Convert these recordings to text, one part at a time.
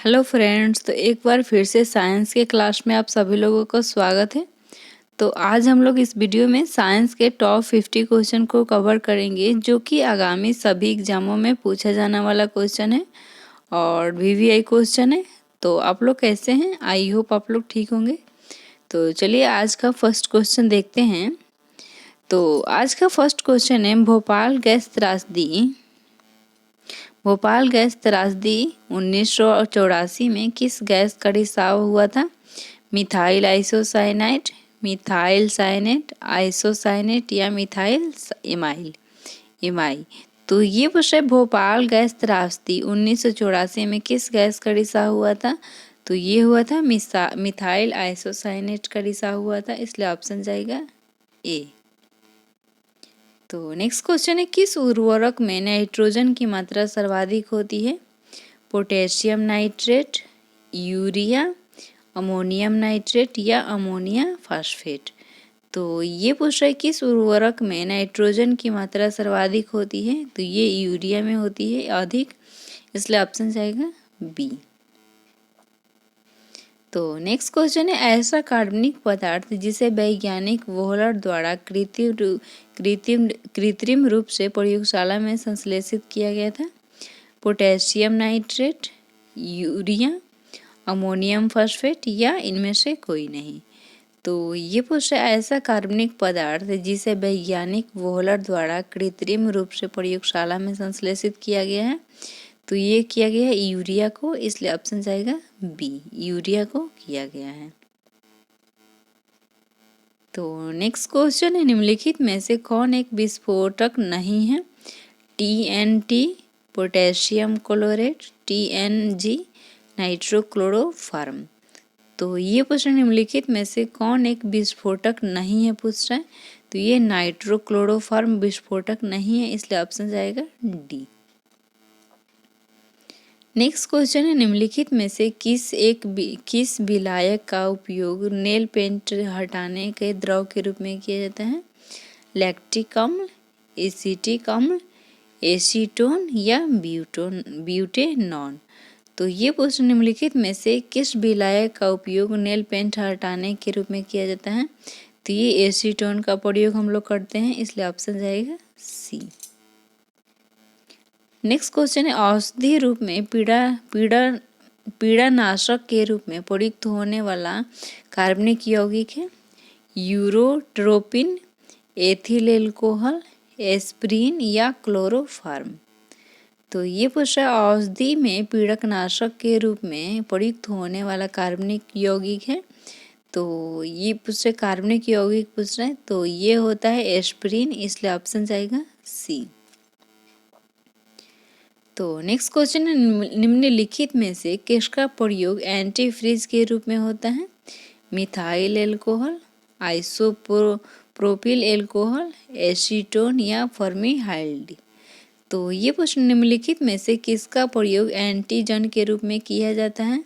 Hello friends, तो एक बार फिर से साइंस के क्लास में आप सभी लोगों का स्वागत है। तो आज हम लोग इस वीडियो में साइंस के टॉप 50 क्वेश्चन को कवर करेंगे, जो कि आगामी सभी एग्जामों में पूछा जाने वाला क्वेश्चन है और वीवीआई क्वेश्चन है। तो आप लोग कैसे हैं? आई होप आप लोग ठीक होंगे। तो चलिए आज का फर्स्ट क्वेश्चन देखते हैं। तो आज का फर्स्ट क्वेश्चन है, भोपाल गैस त्रासदी 1984 में किस गैस का रिसाव हुआ था? Methyl isocyanate, methyl cyanate, isocyanate या मिथाइल इमाइल इमाई। तो ये पूछे भोपाल गैस त्रासदी 1984 में किस गैस का रिसाव हुआ था? तो ये हुआ था मिथाइल आइसोसाइनेट का रिसाव हुआ था, इसलिए ऑप्शन जाएगा ए। तो नेक्स्ट क्वेश्चन है, किस उर्वरक में नाइट्रोजन की मात्रा सर्वाधिक होती है? Potassium nitrate, urea, ammonium nitrate या अमोनिया फॉस्फेट। तो ये पूछ रहा है किस उर्वरक में नाइट्रोजन की मात्रा सर्वाधिक होती है? तो ये यूरिया में होती है अधिक, इसलिए ऑप्शन जाएगा बी। तो नेक्स्ट क्वेश्चन है, ऐसा कार्बनिक पदार्थ जिसे वैज्ञानिक वोहलर द्वारा कृत्रिम रूप से प्रयोगशाला में संश्लेषित किया गया था? Potassium nitrate, urea, ammonium phosphate या इनमें से कोई नहीं। तो ये पूछ रहा है ऐसा कार्बनिक पदार्थ जिसे वैज्ञानिक वोहलर द्वारा कृत्रिम रूप से प्रयोगशाला में संश्लेषित किया गया है। तो ये किया गया है यूरिया को, इसलिए ऑप्शन जाएगा बी, यूरिया को किया गया है। तो नेक्स्ट क्वेश्चन है, निम्नलिखित में से कौन एक विस्फोटक नहीं है? TNT, potassium chlorate, TNG, नाइट्रोक्लोरोफॉर्म। तो ये प्रश्न निम्नलिखित में से कौन एक विस्फोटक नहीं है पूछ रहा है। तो ये नाइट्रोक्लोरोफॉर्म विस्फोटक नहीं है, इसलिए ऑप्शन जाएगा डी। नेक्स्ट क्वेश्चन है, निम्नलिखित में से किस विलायक का उपयोग नेल पेंट हटाने के द्रव के रूप में किया जाता है? लैक्टिक अम्ल, एसिटिक अम्ल, एसीटोन या ब्यूटेनॉन। तो ये प्रश्न निम्नलिखित में से किस विलायक का उपयोग नेल पेंट हटाने के रूप में किया जाता है? तो ये एसीटोन का प्रयोग हम लोग करते हैं, इसलिए ऑप्शन जाएगा सी। नेक्स्ट क्वेश्चन है, औषधि रूप में पीड़ानाशक के रूप में प्रयुक्त होने वाला कार्बनिक यौगिक है? यूरोट्रोपिन, एथिल एल्कोहल, एस्प्रिन या क्लोरोफॉर्म। तो ये पूछ रहा है औषधि में पीड़कनाशक के रूप में प्रयुक्त होने वाला कार्बनिक यौगिक है। तो ये पूछ रहे कार्बनिक यौगिक पूछ रहे हैं, तो ये होता है एस्प्रिन, इसलिए ऑप्शन जाएगा सी। तो नेक्स्ट क्वेश्चन है, निम्नलिखित में से किसका प्रयोग एंटी फ्रीज के रूप में होता है? Methyl alcohol, isopropyl alcohol, acetone या फॉर्मल्डिहाइड। तो ये प्रश्न निम्नलिखित में से किसका प्रयोग एंटीजन के रूप में किया जाता है?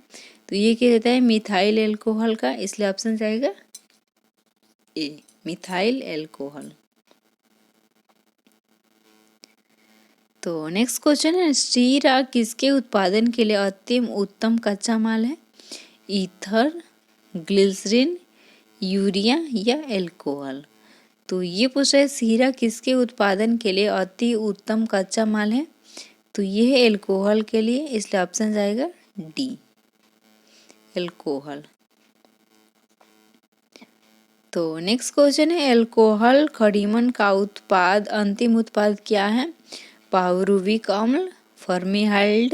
तो ये क्या जाता है मिथाइल एल्कोहल का, इसलिए ऑप्शन जाएगा ए, मिथाइल एल्कोहल। तो नेक्स्ट क्वेश्चन है, शीरा किसके उत्पादन के लिए अत्यंत उत्तम कच्चा माल है? ईथर, ग्लिसरीन, यूरिया या एल्कोहल। तो ये पूछ रहा है शीरा किसके उत्पादन के लिए अति उत्तम कच्चा माल है? तो ये है एल्कोहल के लिए, इसलिए ऑप्शन जाएगा डी, एल्कोहल। तो नेक्स्ट क्वेश्चन है, एल्कोहल खड़ीमन का अंतिम उत्पाद क्या है? पाउरुविक अम्ल, फॉर्मल्डिहाइड,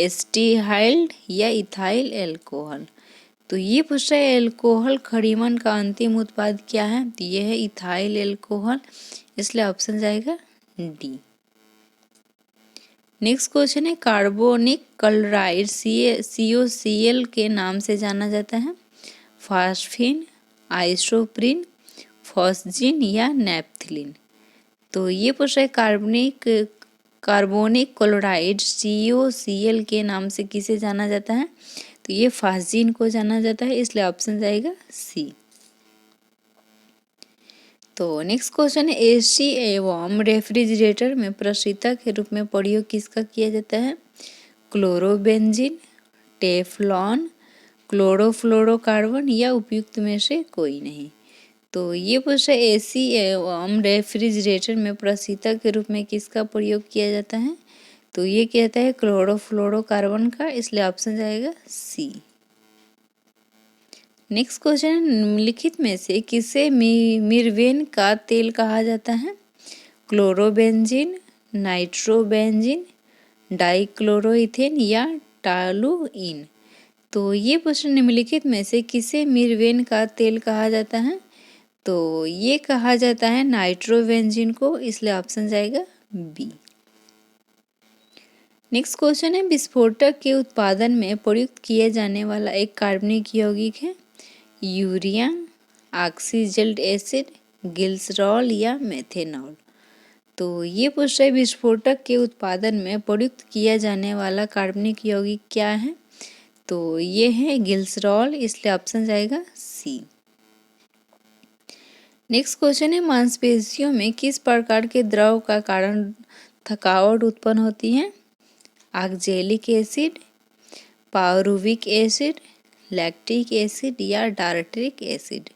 एस्टिहाइड या इथाइल एल्कोहल। तो ये पूछ रहा है एल्कोहल खड़ीमन का अंतिम उत्पाद क्या है? तो ये है इथाइल एल्कोहल, इसलिए ऑप्शन जाएगा डी। नेक्स्ट क्वेश्चन है, कार्बोनिक क्लोराइड COCl के नाम से जाना जाता है? फास्फिन, आइसोप्रीन, फॉस्जीन या नेप्थलीन। तो ये पूछ रहा है कार्बोनिक क्लोराइड COCl के नाम से किसे जाना जाता है? तो ये फास्जीन को जाना जाता है, इसलिए ऑप्शन जाएगा सी। तो नेक्स्ट क्वेश्चन है, एसी एवं रेफ्रिजरेटर में प्रशीतक के रूप में प्रयोग किसका किया जाता है? क्लोरोबेंजीन, टेफ्लॉन, क्लोरोफ्लोरोकार्बन या उपयुक्त में से कोई नहीं। तो ये पूछा एसी एवं रेफ्रिजरेटर में प्रशीतक के रूप में किसका प्रयोग किया जाता है? तो ये कहता है क्लोरोफ्लोरोकार्बन का, इसलिए ऑप्शन जाएगा सी। नेक्स्ट क्वेश्चन है, निम्नलिखित में से किसे मिर्वेन का तेल कहा जाता है? क्लोरोबेंजीन, नाइट्रोबेंजीन, डाइक्लोरोइथेन या टॉलुइन। तो ये प्रश्न निम्नलिखित में से किसे मिर्वेन का तेल कहा जाता है? तो ये कहा जाता है नाइट्रोबेंजीन को, इसलिए ऑप्शन जाएगा बी। नेक्स्ट क्वेश्चन है, विस्फोटक के उत्पादन में प्रयुक्त किया जाने वाला एक कार्बनिक यौगिक है यूरिया, ऑक्सीजल्ट एसिड, ग्लिसरॉल या मेथेनॉल। तो ये पूछ रहे विस्फोटक के उत्पादन में प्रयुक्त किया जाने वाला कार्बनिक यौगिक क्या है? तो ये है ग्लिसरॉल, इसलिए ऑप्शन जाएगा सी। नेक्स्ट क्वेश्चन है, मांसपेशियों में किस प्रकार के द्रव का कारण थकावट उत्पन्न होती है? Oxalic acid, pyruvic acid, lactic acid या टार्टरिक एसिड।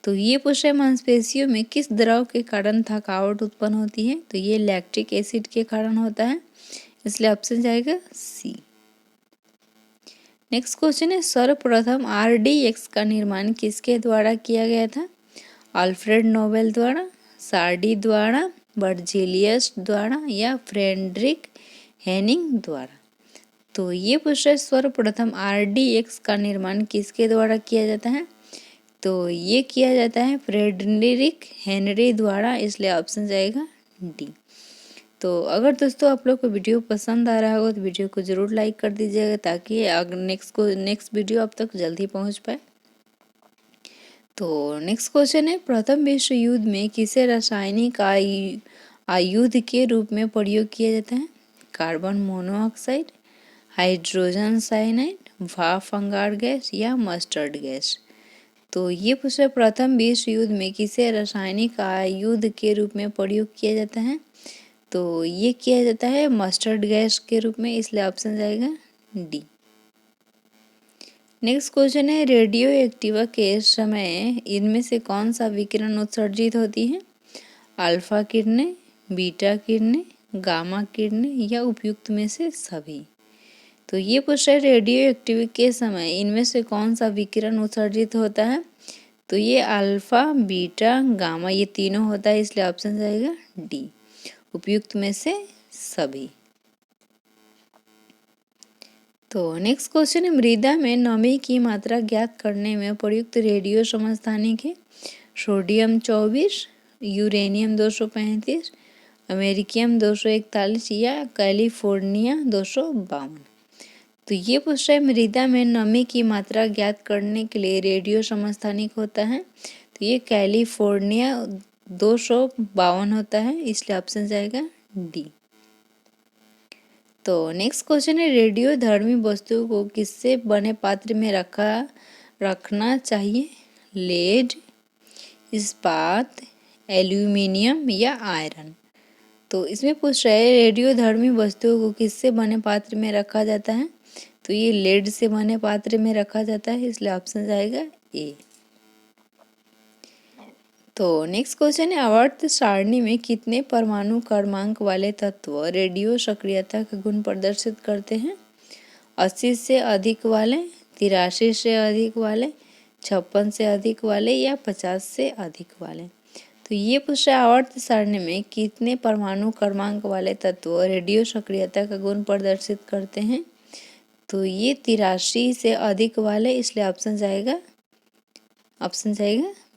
तो ये पूछ रहे मांसपेशियों में किस द्रव के कारण थकावट उत्पन्न होती है? तो ये लैक्टिक एसिड के कारण होता है, इसलिए ऑप्शन जाएगा सी। नेक्स्ट क्वेश्चन है, सर्वप्रथम RDX का निर्माण किसके द्वारा किया गया था? अल्फ्रेड नोबेल द्वारा, सार्डी द्वारा, बर्जेलियस द्वारा या फ्रेडरिक हेनिंग द्वारा। तो ये पूछ रहे सर्वप्रथम RDX का निर्माण किसके द्वारा किया जाता है? तो ये किया जाता है फ्रेडरिक हेनरी द्वारा, इसलिए ऑप्शन जाएगा डी। तो अगर दोस्तों आप लोग को वीडियो पसंद आ रहा होगा तो वीडियो को ज़रूर लाइक कर दीजिएगा, ताकि अगर नेक्स्ट वीडियो आप तक जल्दी पहुंच पाए। तो नेक्स्ट क्वेश्चन है, प्रथम विश्व युद्ध में किसे रासायनिक आयुध के रूप में प्रयोग किया जाता है? कार्बन मोनोऑक्साइड, हाइड्रोजन साइनाइड, भाप अंगार गैस या मस्टर्ड गैस। तो ये पूछा प्रथम विश्व युद्ध में किसे रासायनिक आयुध के रूप में प्रयोग किया जाता है? तो ये किया जाता है मस्टर्ड गैस के रूप में, इसलिए ऑप्शन जाएगा डी। नेक्स्ट क्वेश्चन है, रेडियो एक्टिवा के समय इनमें से कौन सा विकिरण उत्सर्जित होती है? अल्फा किरणें, बीटा किरणें, गामा किरणें या उपयुक्त में से सभी। तो ये पूछ रहा है रेडियो एक्टिव के समय इनमें से कौन सा विकिरण उत्सर्जित होता है? तो ये अल्फा, बीटा, गामा ये तीनों होता है, इसलिए ऑप्शन जाएगा डी, उपयुक्त में से सभी। तो नेक्स्ट क्वेश्चन है, मृदा में नमी की मात्रा ज्ञात करने में प्रयुक्त रेडियो समस्थानिक है सोडियम 24, यूरेनियम 235, अमेरिकियम 241 या कैलिफोर्निया 252। तो ये पूछ रहा है मृदा में नमी की मात्रा ज्ञात करने के लिए रेडियो समस्थानिक होता है, तो ये कैलिफोर्निया 252 होता है, इसलिए ऑप्शन जाएगा डी। तो नेक्स्ट क्वेश्चन है, रेडियो धर्मी वस्तु को किससे बने पात्र में रखना चाहिए? लेड, इस्पात, एल्यूमिनियम या आयरन। तो इसमें पूछ रहा है रेडियो धर्मी वस्तुओं को किससे बने पात्र में रखा जाता है? तो ये लेड से बने पात्र में रखा जाता है, इसलिए ऑप्शन जाएगा ए। तो नेक्स्ट क्वेश्चन है, आवर्त सारणी में कितने परमाणु क्रमांक वाले तत्व रेडियो सक्रियता का गुण प्रदर्शित करते हैं? 80 से अधिक वाले, 83 से अधिक वाले, 56 से अधिक वाले या 50 से अधिक वाले। तो ये पूछ रहा है आवर्त सारणी में कितने परमाणु क्रमांक वाले तत्व रेडियो सक्रियता का गुण प्रदर्शित करते हैं? तो ये 83 से अधिक वाले, इसलिए ऑप्शन जाएगा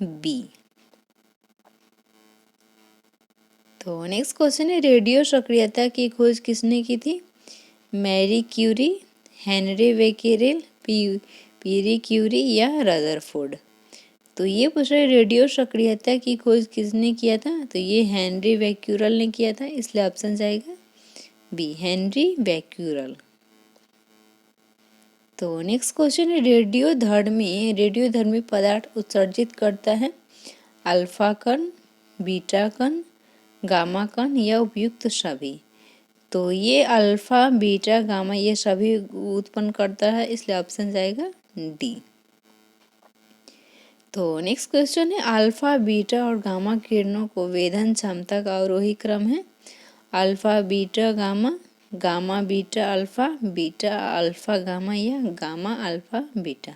बी। तो नेक्स्ट क्वेश्चन है, रेडियो सक्रियता की खोज किसने की थी? मैरी क्यूरी, हेनरी बेकेरेल, पीरी क्यूरी या रदरफोर्ड। तो ये पूछ रहे रेडियो सक्रियता की खोज किसने किया था? तो ये हेनरी बेक्यूरल ने किया था, इसलिए ऑप्शन जाएगा बी, हेनरी बेक्यूरल। तो नेक्स्ट क्वेश्चन है, रेडियो धर्मी पदार्थ उत्सर्जित करता है अल्फा कण, बीटा कण, गामा कण या उपयुक्त सभी। तो ये अल्फा बीटा गामा ये सभी उत्पन्न करता है, इसलिए ऑप्शन जाएगा डी। तो नेक्स्ट क्वेश्चन है, अल्फा बीटा और गामा किरणों को वेधन क्षमता का अवरोही क्रम है। Alpha beta gamma, gamma beta alpha, beta alpha gamma या गामा अल्फा बीटा।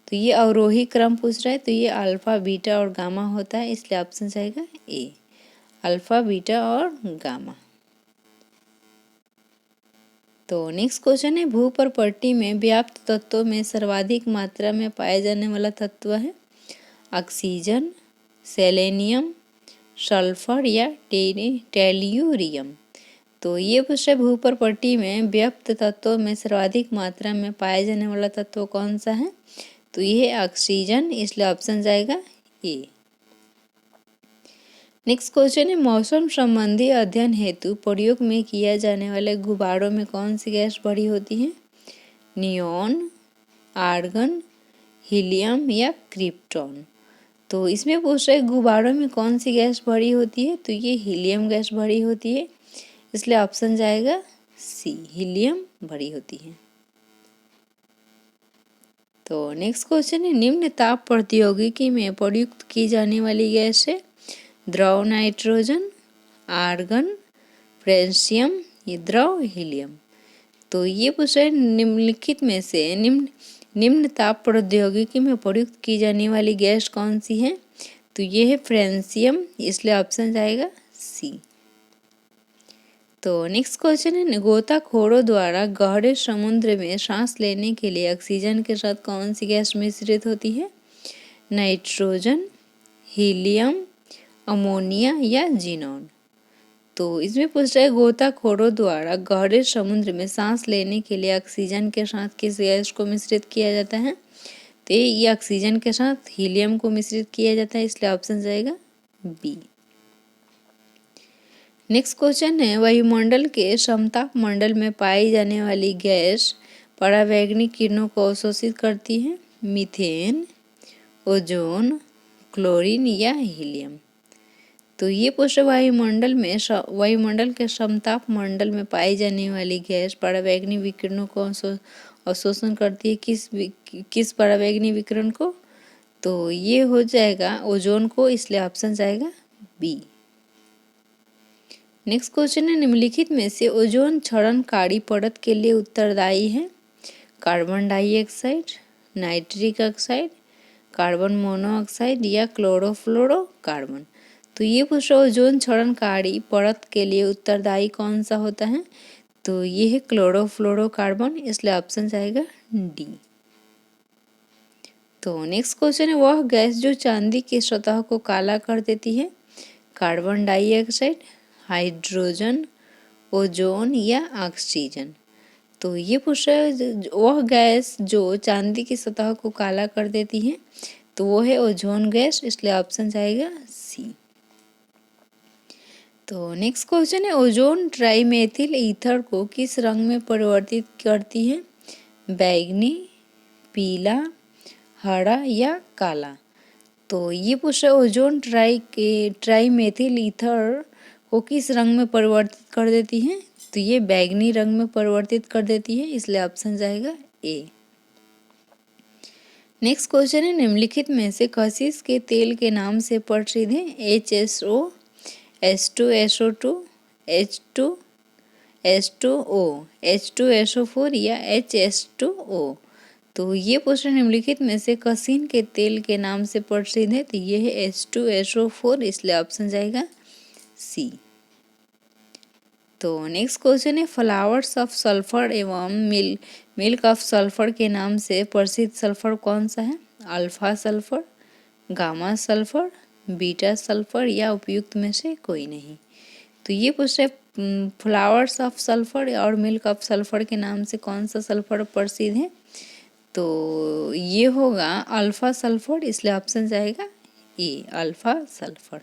तो ये अवरोही क्रम पूछ रहा है, तो ये अल्फा बीटा और गामा होता है, इसलिए ऑप्शन जाएगा ए, अल्फा बीटा और गामा। तो नेक्स्ट क्वेश्चन है, भू पर पट्टी में व्याप्त तत्वों में सर्वाधिक मात्रा में पाया जाने वाला तत्व है ऑक्सीजन, सेलेनियम, सल्फर या टेल्यूरियम। तो ये पूछे भू पर पट्टी में व्याप्त तत्वों में सर्वाधिक मात्रा में पाया जाने वाला तत्व कौन सा है, तो ये ऑक्सीजन, इसलिए ऑप्शन जाएगा ए। नेक्स्ट क्वेश्चन है, मौसम संबंधी अध्ययन हेतु प्रयोग में किया जाने वाले गुब्बारों में कौन सी गैस भरी होती है, नियॉन, आर्गन, हीलियम या क्रिप्टॉन। तो इसमें पूछ रहे गुब्बारों में कौन सी गैस भरी होती है, तो ये हीलियम गैस भरी होती है, इसलिए ऑप्शन जाएगा सी, हीलियम भरी होती है। तो नेक्स्ट क्वेश्चन है, निम्न ताप प्रौद्योगिकी में प्रयुक्त की जाने वाली गैस है द्रव नाइट्रोजन, आर्गन, फ्रेंशियम, ये द्रव हीलियम। तो ये पूछ रहे निम्नलिखित में से निम्न ताप प्रौद्योगिकी में प्रयुक्त की जाने वाली गैस कौन सी है, तो ये है फ्रेंशियम, इसलिए ऑप्शन जाएगा सी। तो नेक्स्ट क्वेश्चन है, गोताखोरों द्वारा गहरे समुद्र में सांस लेने के लिए ऑक्सीजन के साथ कौन सी गैस मिश्रित होती है, नाइट्रोजन, हीलियम, अमोनिया या जीनॉन। तो इसमें पूछ रहा है गोताखोरों द्वारा गहरे समुद्र में सांस लेने के लिए ऑक्सीजन के साथ किस गैस को मिश्रित किया जाता है, तो ये ऑक्सीजन के साथ हीलियम को मिश्रित किया जाता है, इसलिए ऑप्शन जाएगा बी। नेक्स्ट क्वेश्चन है, वायुमंडल के समताप मंडल में पाई जाने वाली गैस परावैंगनी किरणों को अवशोषित करती है, मीथेन, ओजोन, क्लोरीन या हीलियम। तो ये पूछ वायुमंडल के समताप मंडल में पाई जाने वाली गैस परावैंगनी विकिरणों को अवशोषण करती है, किस परावैंगनी विकिरण को, तो ये हो जाएगा ओजोन को, इसलिए ऑप्शन जाएगा बी। नेक्स्ट क्वेश्चन है, निम्नलिखित में से ओजोन क्षरणकारी परत के लिए उत्तरदायी है, carbon dioxide, nitric oxide, carbon monoxide या क्लोरोफ्लोरोकार्बन। तो ये पूछो ओजोन क्षरणकारी परत के लिए उत्तरदायी कौन सा होता है, तो ये है क्लोरोफ्लोरोकार्बन, इसलिए ऑप्शन जाएगा डी। तो नेक्स्ट क्वेश्चन है, वह गैस जो चांदी की सतह को काला कर देती है, कार्बन डाइऑक्साइड, हाइड्रोजन, ओजोन या ऑक्सीजन। तो ये पूछ रहा है वह गैस जो चांदी की सतह को काला कर देती है, तो वो है ओजोन गैस, इसलिए ऑप्शन जाएगा सी। तो नेक्स्ट क्वेश्चन है, ओजोन ट्राइमेथिल ईथर को किस रंग में परिवर्तित करती है, बैंगनी, पीला, हरा या काला। तो ये पूछ रहा है ओजोन ट्राइमेथिल ईथर को किस रंग में परिवर्तित कर देती है, तो ये बैंगनी रंग में परिवर्तित कर देती है, इसलिए ऑप्शन जाएगा ए। नेक्स्ट क्वेश्चन है, निम्नलिखित में से कशिश के तेल के नाम से प्रसिद्ध है HSO, H2SO2, H2S2O, H2SO4 या HS2O। तो ये क्वेश्चन निम्नलिखित में से कशिश के तेल के नाम से प्रसिद्ध है, तो ये है H2SO4, इसलिए ऑप्शन जाएगा सी। तो नेक्स्ट क्वेश्चन है, फ्लावर्स ऑफ सल्फर एवं मिल्क ऑफ सल्फर के नाम से प्रसिद्ध सल्फर कौन सा है, alpha sulphur, gamma sulphur, beta sulphur या उपयुक्त में से कोई नहीं। तो ये पूछ रहे फ्लावर्स ऑफ सल्फर और मिल्क ऑफ सल्फर के नाम से कौन सा सल्फर प्रसिद्ध है, तो ये होगा अल्फा सल्फर, इसलिए ऑप्शन जाएगा ए, अल्फा सल्फर।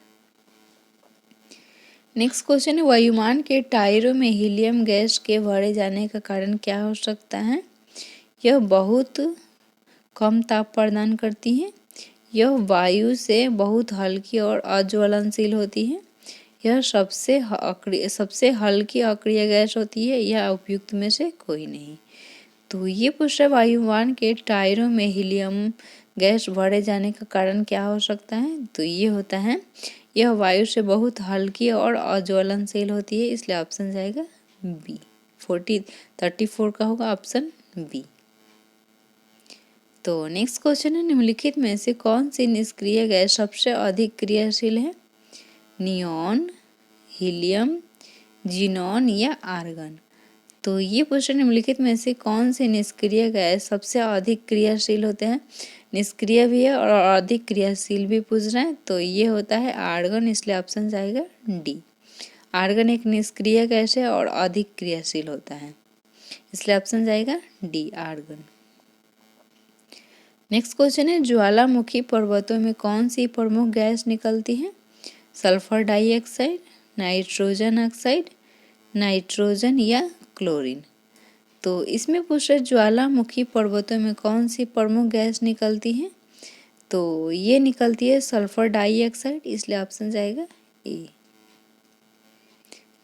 नेक्स्ट क्वेश्चन है, वायुमान के टायरों में हीलियम गैस के भरे जाने का कारण क्या हो सकता है, यह बहुत कम ताप प्रदान करती है, यह वायु से बहुत हल्की और अज्वलनशील होती है, यह सबसे हल्की अक्रिय गैस होती है, यह उपयुक्त में से कोई नहीं। तो ये पूछ रहा वायुयान के टायरों में हीलियम गैस भरे जाने का कारण क्या हो सकता है? तो ये होता है यह वायु से बहुत हल्की और अज्वलनशील होती है, इसलिए ऑप्शन जाएगा बी। 34 का होगा ऑप्शन बी। तो नेक्स्ट क्वेश्चन है निम्नलिखित में से कौन सी निष्क्रिय गैस सबसे अधिक क्रियाशील है? नियॉन, हीलियम, जीनॉन या आर्गन? तो ये क्वेश्चन निम्नलिखित में से कौन से निष्क्रिय गैस सबसे अधिक क्रियाशील होते हैं? निष्क्रिय भी है और अधिक क्रियाशील भी पूछ रहे हैं, तो ये होता है आर्गन, इसलिए ऑप्शन जाएगा डी। आर्गन एक निष्क्रिय गैस है और अधिक क्रियाशील होता है, इसलिए ऑप्शन जाएगा डी आर्गन। नेक्स्ट क्वेश्चन है ज्वालामुखी पर्वतों में कौन सी प्रमुख गैस निकलती है? Sulphur dioxide, nitrogen oxide, nitrogen या क्लोरीन? तो इसमें पूछ रहे ज्वालामुखी पर्वतों में कौन सी प्रमुख गैस निकलती है? तो ये निकलती है सल्फर डाइऑक्साइड, इसलिए ऑप्शन जाएगा ए।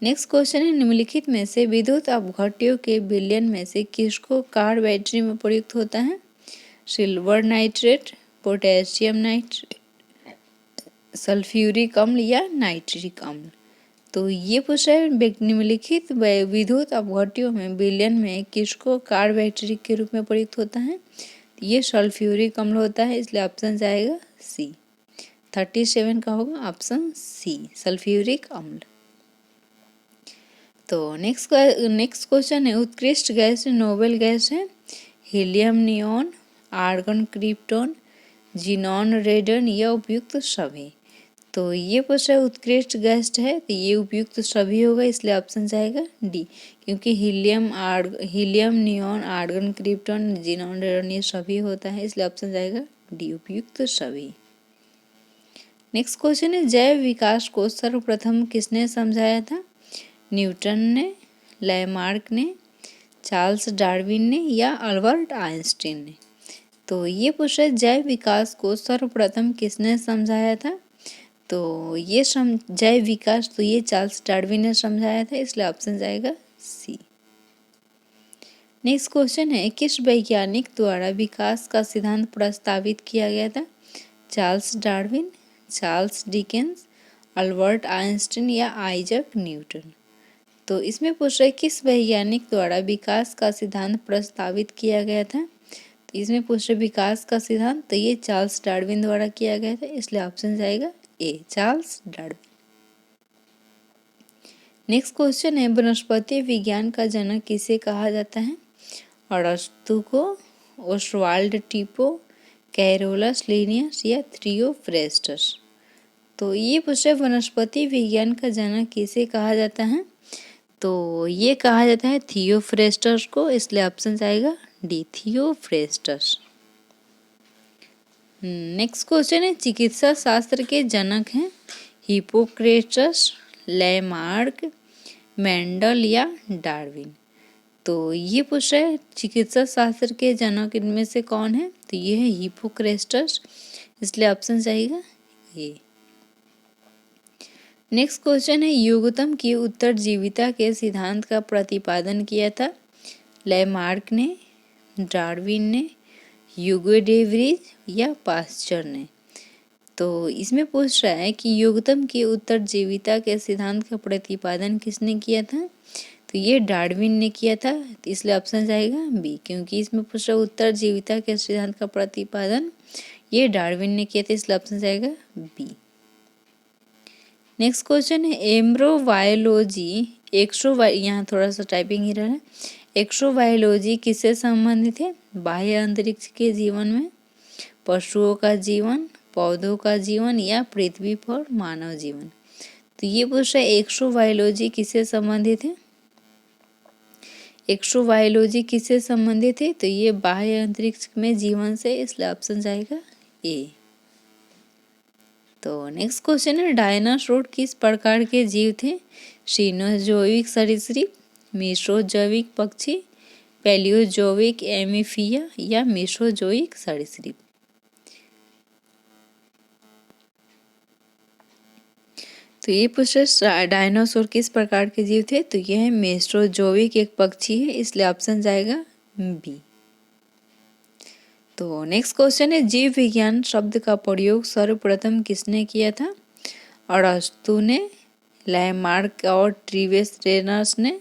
नेक्स्ट क्वेश्चन है निम्नलिखित में से विद्युत अपघट्यों के विलयन में से किसको कार बैटरी में प्रयुक्त होता है? Silver nitrate, potassium nitrate, sulphuric अम्ल या नाइट्रिक अम्ल? तो ये पूछ रहा है निम्नलिखित विद्युत अपघट्यों में विलयन में किसको कार बैटरी के रूप में प्रयुक्त होता है? ये सल्फ्यूरिक अम्ल होता है, इसलिए ऑप्शन जाएगा सी। 37 का होगा ऑप्शन सी सल्फ्यूरिक अम्ल। तो नेक्स्ट क्वेश्चन है उत्कृष्ट गैस नोबेल गैस है helium neon, argon krypton, xenon radon या उपयुक्त सभी? तो ये पूछ रहा है उत्कृष्ट गैस है, तो ये उपयुक्त सभी होगा, इसलिए ऑप्शन जाएगा डी, क्योंकि helium neon, argon krypton, xenon radon ये सभी होता है, इसलिए ऑप्शन जाएगा डी उपयुक्त सभी। नेक्स्ट क्वेश्चन है जैव विकास को सर्वप्रथम किसने समझाया था? न्यूटन ने, लैमार्क ने, चार्ल्स डार्विन ने या अल्बर्ट आइंस्टीन ने? तो ये पूछ रहा है जैव विकास को सर्वप्रथम किसने समझाया था? तो ये जैव विकास तो ये चार्ल्स डार्विन ने समझाया था, इसलिए ऑप्शन जाएगा सी। नेक्स्ट क्वेश्चन है किस वैज्ञानिक द्वारा विकास का सिद्धांत प्रस्तावित किया गया था? Charles Darwin, Charles Dickens, Albert Einstein या आइजैक न्यूटन? तो इसमें पूछ रहा है किस वैज्ञानिक द्वारा विकास का सिद्धांत प्रस्तावित किया गया था? तो इसमें पूछ रहे विकास का सिद्धांत, तो ये चार्ल्स डार्विन द्वारा किया गया था, इसलिए ऑप्शन जाएगा A Charles Darwin. Next question है वनस्पति विज्ञान का जनक किसे कहा जाता है? अरस्तु को, ओस्वाल्ड टिपो, कैरोलस लिनियस या थियोफ्रेस्टस? तो ये पूछ रहे वनस्पति विज्ञान का जनक किसे कहा जाता है? तो ये कहा जाता है थियोफ्रेस्टस को, इसलिए ऑप्शन जाएगा डी थियोफ्रेस्टस। नेक्स्ट क्वेश्चन है चिकित्सा शास्त्र के जनक हैं हिप्पोक्रेटस, लैमार्क, मेंडल या डार्विन? तो ये पूछ रहा है चिकित्सा शास्त्र के जनक इनमें से कौन है? तो ये है हिप्पोक्रेटस, इसलिए ऑप्शन जाएगा ए। नेक्स्ट क्वेश्चन है युगतम की उत्तरजीविता के सिद्धांत का प्रतिपादन किया था? लैमार्क ने, डार्विन ने, ह्यूगो डे व्रीज या पास्चर ने? तो इसमें पूछ रहा है कि युगतम की उत्तरजीविता के सिद्धांत का प्रतिपादन किसने किया था? तो ये डार्विन ने किया था, तो इसलिए ऑप्शन जाएगा बी, क्योंकि इसमें पूछ रहा है उत्तरजीविता के सिद्धांत का प्रतिपादन ये डार्विन ने किया था, इसलिए ऑप्शन जाएगा बी। नेक्स्ट क्वेश्चन है एम्ब्रोबायोलॉजी यहाँ थोड़ा सा टाइपिंग ही रहा है। एक्सोबायोलॉजी किससे संबंधित है? बाह्य अंतरिक्ष के जीवन में, पशुओं का जीवन, पौधों का जीवन या पृथ्वी पर मानव जीवन? तो ये पूछ रहा है एक्सोबायोलॉजी किससे संबंधित है? एक्सोबायोलॉजी किससे संबंधित है? तो ये बाह्य अंतरिक्ष में जीवन से, इसलिए ऑप्शन जाएगा ए। तो नेक्स्ट क्वेश्चन है डायनासोर किस प्रकार के जीव थे? सिनोजोइक सरीसृप, मेसोजोइक पक्षी, पैलियोजोइक एमिफिया या मेसोजोइक सरीसृप? तो ये पूछे डायनासोर किस प्रकार के जीव थे, तो ये है मेस्ट्रोजोइक एक पक्षी है, इसलिए ऑप्शन जाएगा बी। तो नेक्स्ट क्वेश्चन है जीव विज्ञान शब्द का प्रयोग सर्वप्रथम किसने किया था? अरस्तु ने, लैमार्क और ट्रिवेस्ट्रेनस ने,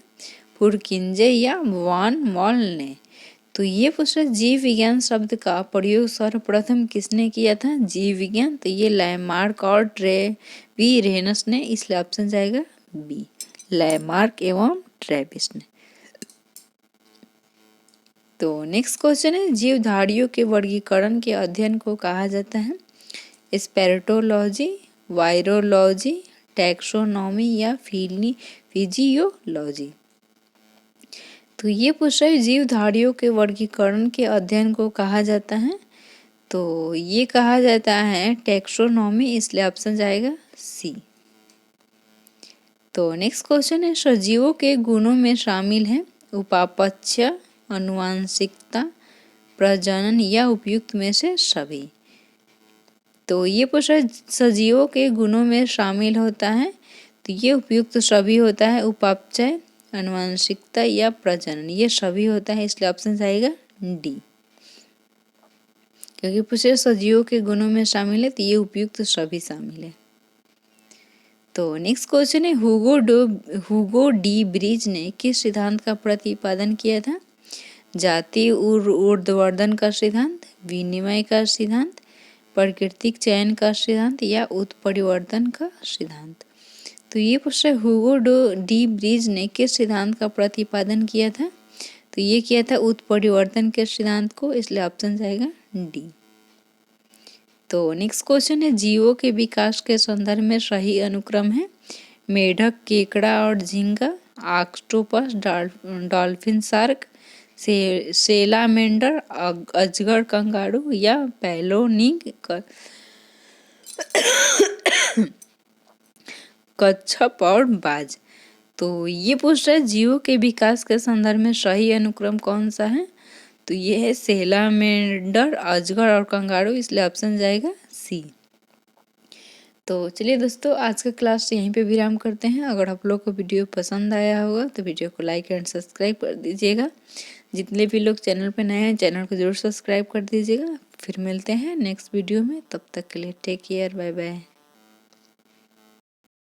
फुरकिंजे या वान मॉल ने। तो ये पूछा जीव विज्ञान शब्द का प्रयोग सर्वप्रथम किसने किया था? जीव विज्ञान, तो ये लैमार्क और ट्रेविरेनस ने, इसलिए ऑप्शन जाएगा बी, लैमार्क एवं ट्रेविस ने। तो नेक्स्ट क्वेश्चन है जीवधारियों के वर्गीकरण के अध्ययन को कहा जाता है? स्पेरेटोलॉजी, वायरोलॉजी, टैक्सोनॉमी या फिजियोलॉजी। तो ये पूछा है जीवधारियों के वर्गीकरण के अध्ययन को कहा जाता है, तो ये कहा जाता है टैक्सोनॉमी, इसलिए ऑप्शन जाएगा सी। तो नेक्स्ट क्वेश्चन है सजीवों के गुणों में शामिल है उपापचय, आनुवंशिकता, प्रजनन या उपयुक्त में से सभी। तो ये पूछा सजीवों के गुणों में शामिल होता है, तो ये उपयुक्त सभी होता है, उपापचय, आनुवंशिकता या प्रजनन ये सभी होता है, इसलिए ऑप्शन आएगा डी, क्योंकि पूछे सजीवों के गुणों में शामिल है तो ये उपयुक्त सभी शामिल है। तो नेक्स्ट क्वेश्चन है हुगो डी ब्रिज ने किस सिद्धांत का प्रतिपादन किया था? जाति ऊर्ध्ववर्धन का सिद्धांत, विनिमय का सिद्धांत, प्राकृतिक चयन का सिद्धांत या उत्परिवर्तन का सिद्धांत। तो ये पूछ रहे हुगो डी ब्रिज ने किस सिद्धांत का प्रतिपादन किया था? तो ये किया था उत्परिवर्तन के सिद्धांत को, इसलिए ऑप्शन जाएगा डी। तो नेक्स्ट क्वेश्चन है जीवों के विकास के संदर्भ में सही अनुक्रम है मेढक, केकड़ा और झींगा, ऑक्टोपस, डॉल्फिन, शार्क, सेलामेंडर, अजगर, कंगारू या पैलोनिग कच्छप और बाज। तो ये पूछ रहा है जीवों के विकास के संदर्भ में सही अनुक्रम कौन सा है? तो ये है सेलामेंडर, अजगर और कंगारू, इसलिए ऑप्शन जाएगा सी। तो चलिए दोस्तों आज का क्लास यहीं पे विराम करते हैं। अगर आप लोग को वीडियो पसंद आया होगा तो वीडियो को लाइक एंड सब्सक्राइब कर दीजिएगा। जितने भी लोग चैनल पे नए हैं चैनल को जरूर सब्सक्राइब कर दीजिएगा। फिर मिलते हैं नेक्स्ट वीडियो में, तब तक के लिए टेक केयर, बाय बाय।